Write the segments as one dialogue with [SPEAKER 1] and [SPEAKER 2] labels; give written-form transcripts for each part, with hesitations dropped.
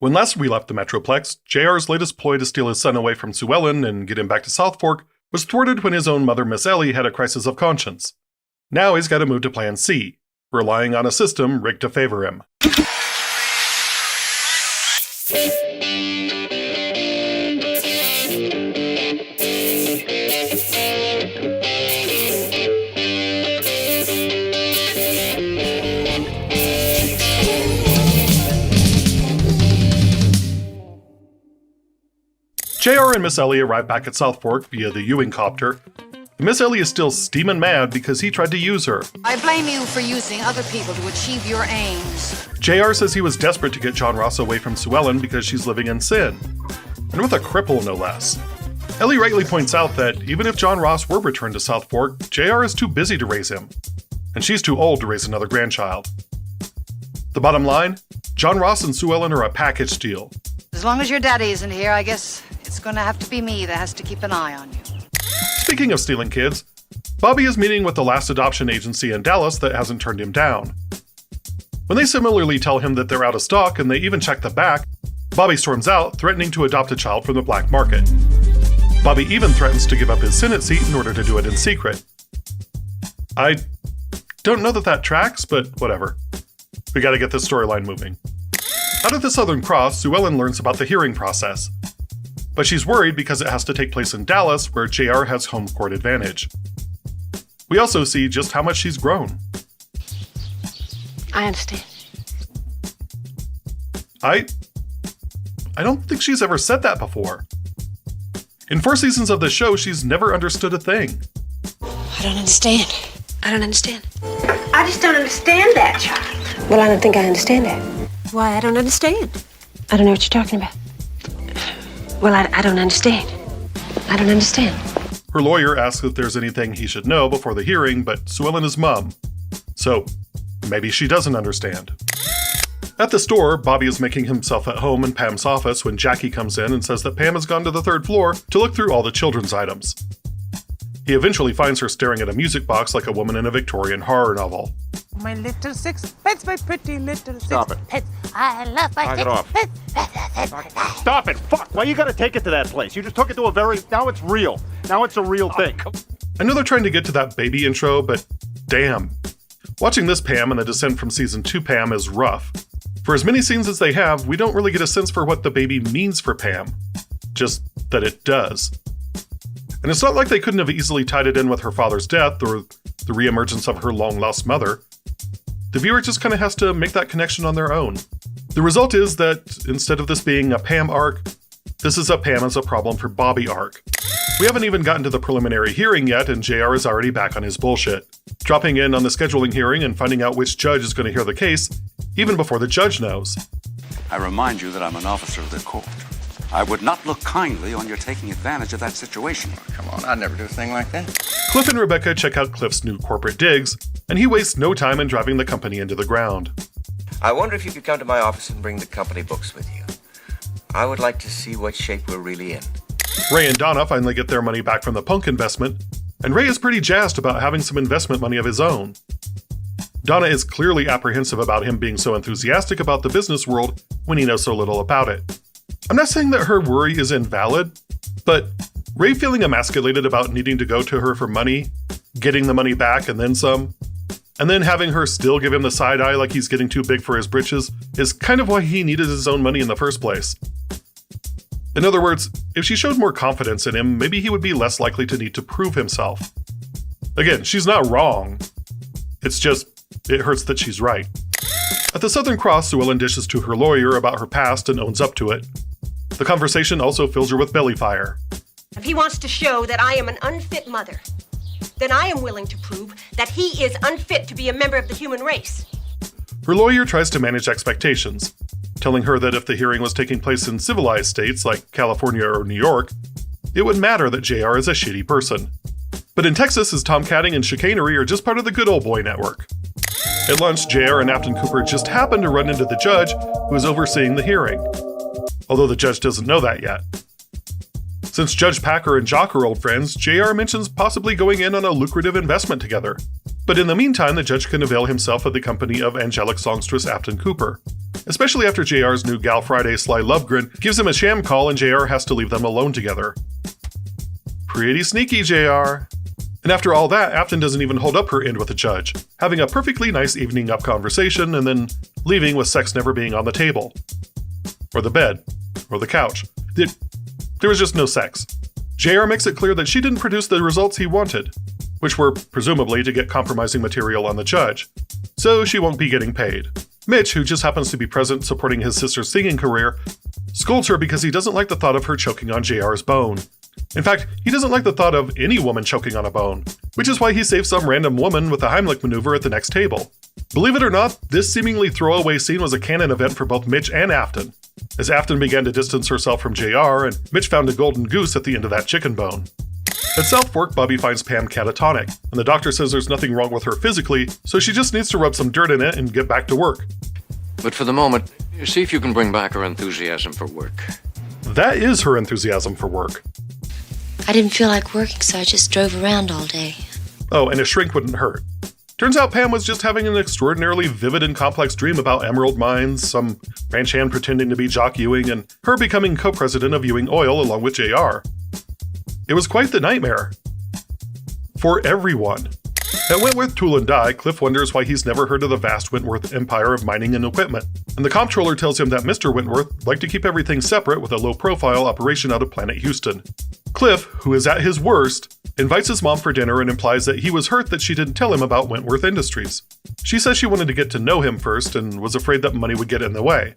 [SPEAKER 1] When last we left the Metroplex, JR's latest ploy to steal his son away from Sue Ellen and get him back to South Fork was thwarted when his own mother, Miss Ellie, had a crisis of conscience. Now he's got to move to Plan C, relying on a system rigged to favor him. JR and Miss Ellie arrive back at South Fork via the Ewing copter. Miss Ellie is still steaming mad because he tried to use her.
[SPEAKER 2] I blame you for using other people to achieve your aims.
[SPEAKER 1] JR says he was desperate to get John Ross away from Sue Ellen because she's living in sin. And with a cripple, no less. Ellie rightly points out that even if John Ross were returned to South Fork, JR is too busy to raise him. And she's too old to raise another grandchild. The bottom line? John Ross and Sue Ellen are a package deal.
[SPEAKER 2] As long as your daddy isn't here, I guess it's gonna have to be me that has to keep an eye on you.
[SPEAKER 1] Speaking of stealing kids, Bobby is meeting with the last adoption agency in Dallas that hasn't turned him down. When they similarly tell him that they're out of stock and they even check the back, Bobby storms out, threatening to adopt a child from the black market. Bobby even threatens to give up his Senate seat in order to do it in secret. I don't know that tracks, but whatever. We gotta get this storyline moving. Out at the Southern Cross, Sue Ellen learns about the hearing process. But she's worried because it has to take place in Dallas, where JR has home court advantage. We also see just how much she's grown.
[SPEAKER 3] I understand.
[SPEAKER 1] I don't think she's ever said that before. In 4 seasons of the show, she's never understood a thing.
[SPEAKER 3] I don't understand. I don't understand.
[SPEAKER 4] I just don't understand that, child.
[SPEAKER 3] Well, I don't think I understand that. Why, I don't understand. I don't know what you're talking about. Well, I don't understand. I don't understand.
[SPEAKER 1] Her lawyer asks if there's anything he should know before the hearing, but Sue Ellen is mum. So, maybe she doesn't understand. At the store, Bobby is making himself at home in Pam's office when Jackie comes in and says that Pam has gone to the 3rd floor to look through all the children's items. He eventually finds her staring at a music box like a woman in a Victorian horror novel.
[SPEAKER 5] My little sixpence, my pretty little
[SPEAKER 6] Stop it.
[SPEAKER 5] sixpence. I love my
[SPEAKER 6] Knock it off.
[SPEAKER 5] sixpence.
[SPEAKER 6] Stop it! Fuck! Why you gotta take it to that place? You just took it to now it's real. Now it's a real thing.
[SPEAKER 1] I know they're trying to get to that baby intro, but damn. Watching this Pam and the Descent from Season 2 Pam is rough. For as many scenes as they have, we don't really get a sense for what the baby means for Pam. Just that it does. And it's not like they couldn't have easily tied it in with her father's death or the reemergence of her long-lost mother. The viewer just kind of has to make that connection on their own. The result is that instead of this being a Pam arc, this is a Pam as a problem for Bobby arc. We haven't even gotten to the preliminary hearing yet, and JR is already back on his bullshit, dropping in on the scheduling hearing and finding out which judge is going to hear the case, even before the judge knows.
[SPEAKER 7] I remind you that I'm an officer of the court. I would not look kindly on your taking advantage of that situation.
[SPEAKER 8] Come on, I'd never do a thing like that.
[SPEAKER 1] Cliff and Rebecca check out Cliff's new corporate digs, and he wastes no time in driving the company into the ground.
[SPEAKER 8] I wonder if you could come to my office and bring the company books with you. I would like to see what shape we're really in.
[SPEAKER 1] Ray and Donna finally get their money back from the punk investment, and Ray is pretty jazzed about having some investment money of his own. Donna is clearly apprehensive about him being so enthusiastic about the business world when he knows so little about it. I'm not saying that her worry is invalid, but Ray feeling emasculated about needing to go to her for money, getting the money back and then some, and then having her still give him the side eye like he's getting too big for his britches is kind of why he needed his own money in the first place. In other words, if she showed more confidence in him, maybe he would be less likely to need to prove himself. Again, she's not wrong. It's just, it hurts that she's right. At the Southern Cross, Sue Ellen dishes to her lawyer about her past and owns up to it. The conversation also fills her with belly fire.
[SPEAKER 4] If he wants to show that I am an unfit mother, then I am willing to prove that he is unfit to be a member of the human race.
[SPEAKER 1] Her lawyer tries to manage expectations, telling her that if the hearing was taking place in civilized states like California or New York, it would matter that JR is a shitty person. But in Texas, his tomcatting and chicanery are just part of the good old boy network. At lunch, JR and Afton Cooper just happen to run into the judge who is overseeing the hearing, although the judge doesn't know that yet. Since Judge Packer and Jock are old friends, JR mentions possibly going in on a lucrative investment together. But in the meantime, the judge can avail himself of the company of angelic songstress Afton Cooper. especially after JR's new Gal Friday sly love grin gives him a sham call and JR has to leave them alone together. Pretty sneaky, JR. And after all that, Afton doesn't even hold up her end with the judge, having a perfectly nice evening up conversation and then leaving with sex never being on the table. Or the bed. Or the couch. There was just no sex. JR makes it clear that she didn't produce the results he wanted, which were presumably to get compromising material on the judge, so she won't be getting paid. Mitch, who just happens to be present supporting his sister's singing career, scolds her because he doesn't like the thought of her choking on JR's bone. In fact, he doesn't like the thought of any woman choking on a bone, which is why he saves some random woman with a Heimlich maneuver at the next table. Believe it or not, this seemingly throwaway scene was a canon event for both Mitch and Afton, as Afton began to distance herself from JR and Mitch found a golden goose at the end of that chicken bone. At South Fork, Bobby finds Pam catatonic, and the doctor says there's nothing wrong with her physically, so she just needs to rub some dirt in it and get back to work.
[SPEAKER 9] But for the moment, see if you can bring back her enthusiasm for work.
[SPEAKER 1] That is her enthusiasm for work.
[SPEAKER 10] I didn't feel like working, so I just drove around all day.
[SPEAKER 1] Oh, and a shrink wouldn't hurt. Turns out Pam was just having an extraordinarily vivid and complex dream about emerald mines, some ranch hand pretending to be Jock Ewing, and her becoming co-president of Ewing Oil along with JR. It was quite the nightmare. For everyone. At Wentworth Tool and Die, Cliff wonders why he's never heard of the vast Wentworth empire of mining and equipment, and the comptroller tells him that Mr. Wentworth liked to keep everything separate with a low-profile operation out of Planet Houston. Cliff, who is at his worst, invites his mom for dinner and implies that he was hurt that she didn't tell him about Wentworth Industries. She says she wanted to get to know him first and was afraid that money would get in the way.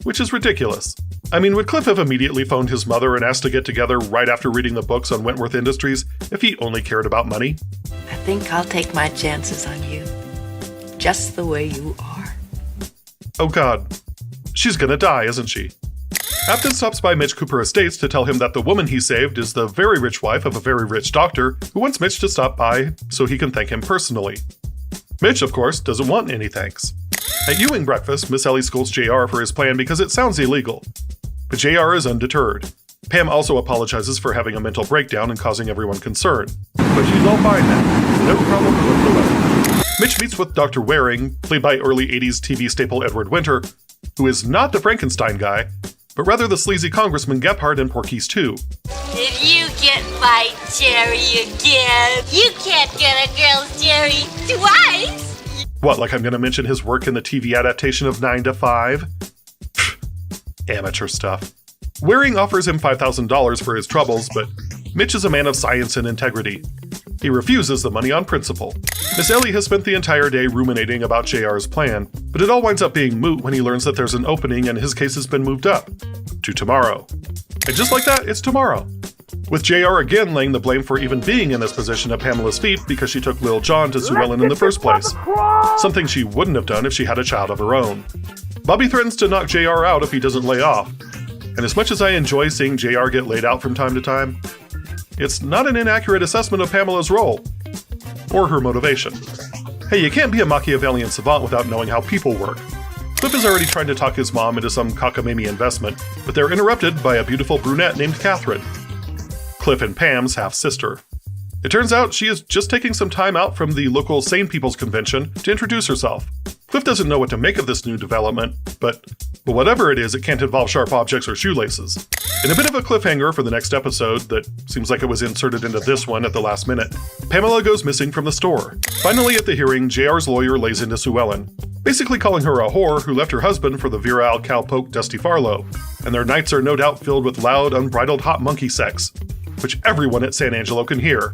[SPEAKER 1] Which is ridiculous. I mean, would Cliff have immediately phoned his mother and asked to get together right after reading the books on Wentworth Industries if he only cared about money?
[SPEAKER 11] I think I'll take my chances on you. Just the way you are.
[SPEAKER 1] Oh god. She's gonna die, isn't she? Afton stops by Mitch Cooper Estates to tell him that the woman he saved is the very rich wife of a very rich doctor who wants Mitch to stop by so he can thank him personally. Mitch, of course, doesn't want any thanks. At Ewing breakfast, Miss Ellie scolds JR for his plan because it sounds illegal. But JR is undeterred. Pam also apologizes for having a mental breakdown and causing everyone concern. But she's all fine now. No problem whatsoever. Mitch meets with Dr. Waring, played by early 80s TV staple Edward Winter, who is not the Frankenstein guy, but rather the sleazy Congressman Gephardt in Porky's 2.
[SPEAKER 12] Did you get my cherry again? You can't get a girl's cherry twice!
[SPEAKER 1] What, like I'm gonna mention his work in the TV adaptation of 9 to 5? Amateur stuff. Waring offers him $5,000 for his troubles, but Mitch is a man of science and integrity. He refuses the money on principle. Miss Ellie has spent the entire day ruminating about JR's plan, but it all winds up being moot when he learns that there's an opening and his case has been moved up to tomorrow. And just like that, it's tomorrow. With JR again laying the blame for even being in this position at Pamela's feet because she took Lil John to Sue Ellen in the first place. Something she wouldn't have done if she had a child of her own. Bobby threatens to knock JR out if he doesn't lay off. And as much as I enjoy seeing JR get laid out from time to time, it's not an inaccurate assessment of Pamela's role. Or her motivation. Hey, you can't be a Machiavellian savant without knowing how people work. Cliff is already trying to talk his mom into some cockamamie investment, but they're interrupted by a beautiful brunette named Katherine. Cliff and Pam's half-sister. It turns out she is just taking some time out from the local Sane People's Convention to introduce herself. Cliff doesn't know what to make of this new development, but whatever it is, it can't involve sharp objects or shoelaces. In a bit of a cliffhanger for the next episode that seems like it was inserted into this one at the last minute, Pamela goes missing from the store. Finally at the hearing, JR's lawyer lays into Sue Ellen, basically calling her a whore who left her husband for the virile cowpoke Dusty Farlow, and their nights are no doubt filled with loud, unbridled hot monkey sex, which everyone at San Angelo can hear.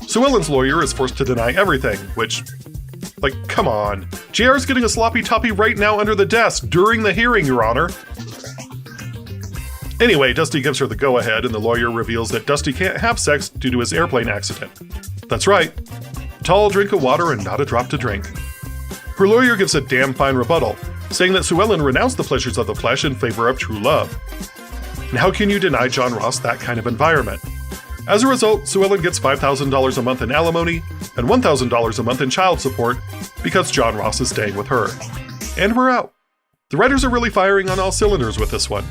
[SPEAKER 1] Sue Ellen's lawyer is forced to deny everything, which, like, come on. JR's getting a sloppy toppy right now under the desk during the hearing, Your Honor. Anyway, Dusty gives her the go-ahead, and the lawyer reveals that Dusty can't have sex due to his airplane accident. That's right. A tall drink of water and not a drop to drink. Her lawyer gives a damn fine rebuttal, saying that Sue Ellen renounced the pleasures of the flesh in favor of true love. And how can you deny John Ross that kind of environment? As a result, Sue Ellen gets $5,000 a month in alimony and $1,000 a month in child support because John Ross is staying with her. And we're out. The writers are really firing on all cylinders with this one,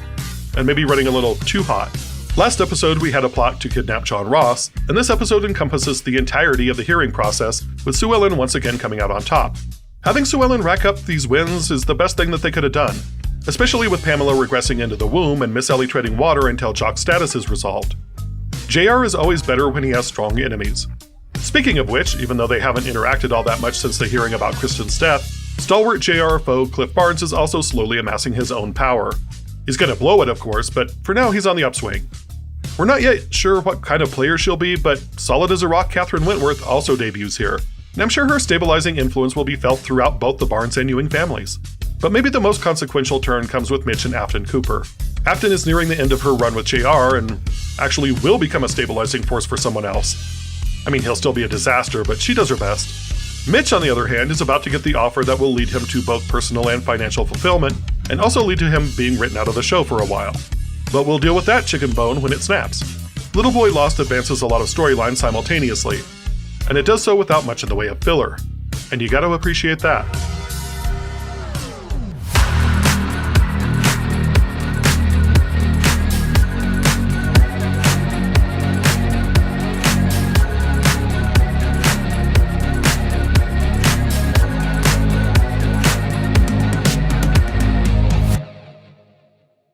[SPEAKER 1] and maybe running a little too hot. Last episode, we had a plot to kidnap John Ross, and this episode encompasses the entirety of the hearing process, with Sue Ellen once again coming out on top. Having Sue Ellen rack up these wins is the best thing that they could have done, especially with Pamela regressing into the womb and Miss Ellie treading water until Jock's status is resolved. JR is always better when he has strong enemies. Speaking of which, even though they haven't interacted all that much since the hearing about Kristen's death, stalwart JR foe Cliff Barnes is also slowly amassing his own power. He's gonna blow it, of course, but for now he's on the upswing. We're not yet sure what kind of player she'll be, but solid as a rock Katherine Wentworth also debuts here, and I'm sure her stabilizing influence will be felt throughout both the Barnes and Ewing families. But maybe the most consequential turn comes with Mitch and Afton Cooper. Afton is nearing the end of her run with JR and actually will become a stabilizing force for someone else. I mean, he'll still be a disaster, but she does her best. Mitch, on the other hand, is about to get the offer that will lead him to both personal and financial fulfillment, and also lead to him being written out of the show for a while. But we'll deal with that chicken bone when it snaps. Little Boy Lost advances a lot of storylines simultaneously, and it does so without much in the way of filler. And you gotta appreciate that.